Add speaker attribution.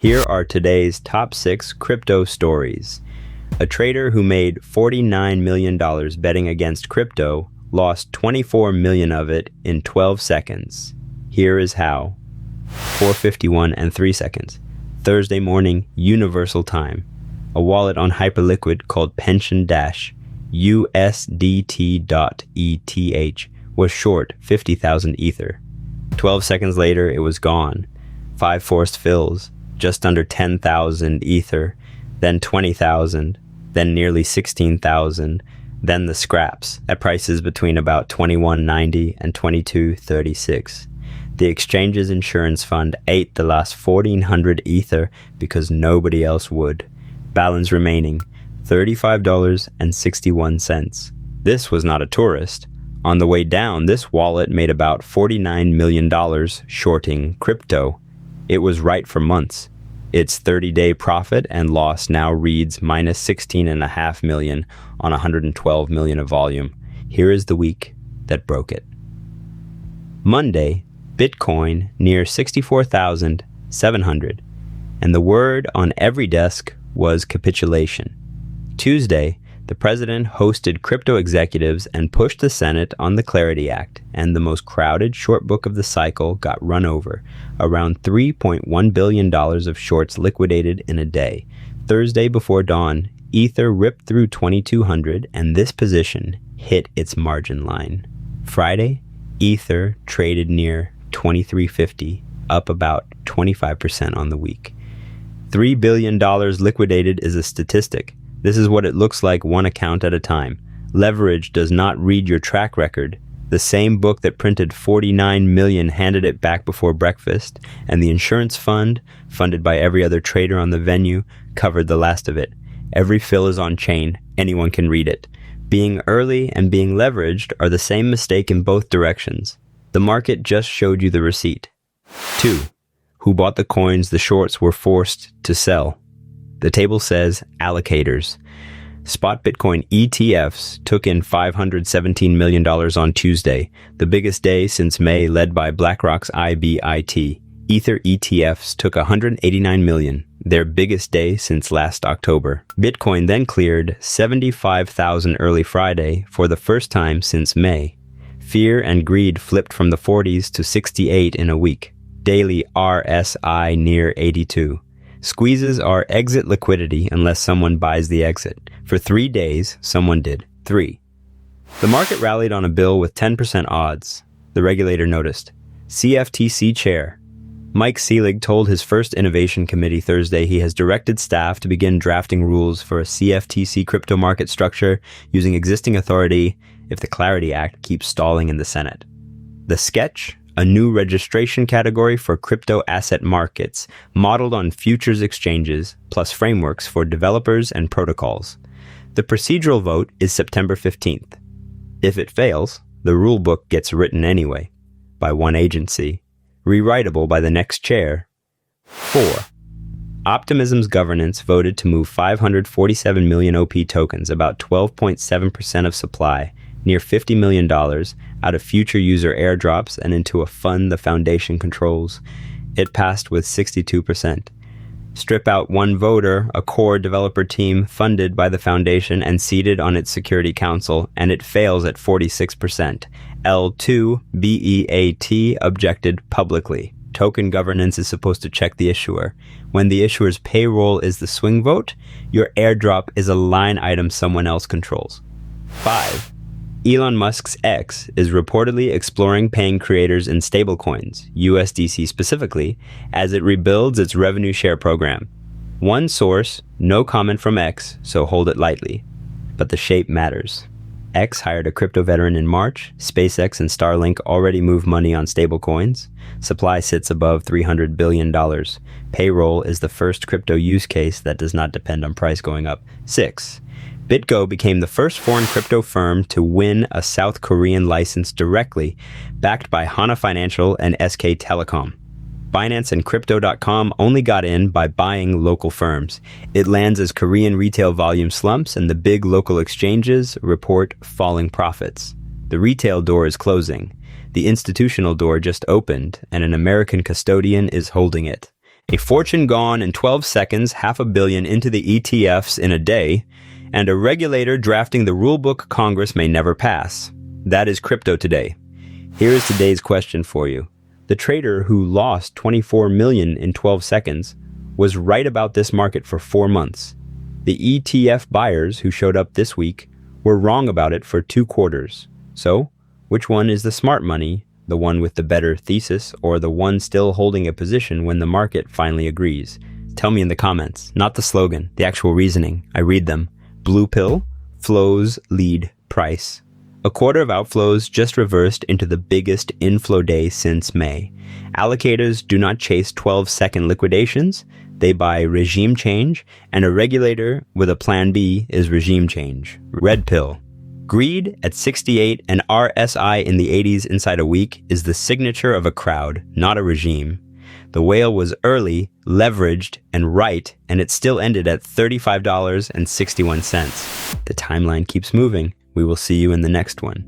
Speaker 1: Here are today's top 6 crypto stories. A trader who made $49 million betting against crypto lost 24 million of it in 12 seconds. Here is how. 4:51 and 3 seconds. Thursday morning, Universal Time. A wallet on Hyperliquid called pension-USDT.ETH was short 50,000 Ether. 12 seconds later, it was gone. 5 forced fills, just under 10,000 Ether, then 20,000, then nearly 16,000, then the scraps at prices between about $21.90 and $22.36. The exchange's insurance fund ate the last 1,400 Ether because nobody else would. Balance remaining, $35.61. This was not a tourist. On the way down, this wallet made about $49 million shorting crypto. It was right for months. Its 30-day profit and loss now reads minus 16.5 million on 112 million of volume. Here is the week that broke it. Monday, Bitcoin near 64,700, and the word on every desk was capitulation. Tuesday, the president hosted crypto executives and pushed the Senate on the Clarity Act, and the most crowded short book of the cycle got run over. Around $3.1 billion of shorts liquidated in a day. Thursday before dawn, Ether ripped through 2,200, and this position hit its margin line. Friday, Ether traded near 2,350, up about 25% on the week. $3 billion liquidated is a statistic. This is what it looks like one account at a time. Leverage does not read your track record. The same book that printed 49 million handed it back before breakfast, and the insurance fund, funded by every other trader on the venue, covered the last of it. Every fill is on chain. Anyone can read it. Being early and being leveraged are the same mistake in both directions. The market just showed you the receipt. 2. Who bought the coins the shorts were forced to sell? The table says allocators. Spot Bitcoin ETFs took in $517 million on Tuesday, the biggest day since May, led by BlackRock's IBIT. Ether ETFs took $189 million, their biggest day since last October. Bitcoin then cleared 75,000 early Friday for the first time since May. Fear and greed flipped from the 40s to 68 in a week. Daily RSI near 82. Squeezes are exit liquidity unless someone buys the exit. For 3 days, someone did. 3. The market rallied on a bill with 10% odds. The regulator noticed. CFTC chair Mike Selig told his first innovation committee Thursday he has directed staff to begin drafting rules for a CFTC crypto market structure using existing authority if the Clarity Act keeps stalling in the Senate. The sketch? A new registration category for crypto asset markets, modeled on futures exchanges, plus frameworks for developers and protocols. The procedural vote is September 15th. If it fails, the rulebook gets written anyway, by one agency, rewritable by the next chair. 4. Optimism's governance voted to move 547 million OP tokens, about 12.7% of supply, near $50 million, out of future user airdrops and into a fund the foundation controls. It passed with 62%. Strip out one voter, a core developer team funded by the foundation and seated on its security council, and it fails at 46%. L2 BEAT objected publicly. Token governance is supposed to check the issuer. When the issuer's payroll is the swing vote, your airdrop is a line item someone else controls. 5. Elon Musk's X is reportedly exploring paying creators in stablecoins, USDC specifically, as it rebuilds its revenue share program. One source, no comment from X, so hold it lightly. But the shape matters. X hired a crypto veteran in March. SpaceX and Starlink already move money on stablecoins. Supply sits above $300 billion. Payroll is the first crypto use case that does not depend on price going up. 6. BitGo became the first foreign crypto firm to win a South Korean license directly, backed by Hana Financial and SK Telecom. Binance and Crypto.com only got in by buying local firms. It lands as Korean retail volume slumps and the big local exchanges report falling profits. The retail door is closing. The institutional door just opened, and an American custodian is holding it. A fortune gone in 12 seconds, $500 million into the ETFs in a day, and a regulator drafting the rulebook Congress may never pass. That is crypto today. Here is today's question for you. The trader who lost 24 million in 12 seconds was right about this market for 4 months. The ETF buyers who showed up this week were wrong about it for 2 quarters. So, which one is the smart money, the one with the better thesis, or the one still holding a position when the market finally agrees? Tell me in the comments, not the slogan, the actual reasoning. I read them. Blue pill, flows lead price. A quarter of outflows just reversed into the biggest inflow day since May. Allocators do not chase 12-second liquidations. They buy regime change, and a regulator with a plan B is regime change. Red pill. Greed at 68 and RSI in the 80s inside a week is the signature of a crowd, not a regime. The whale was early, leveraged, and right, and it still ended at $35.61. The timeline keeps moving. We will see you in the next one.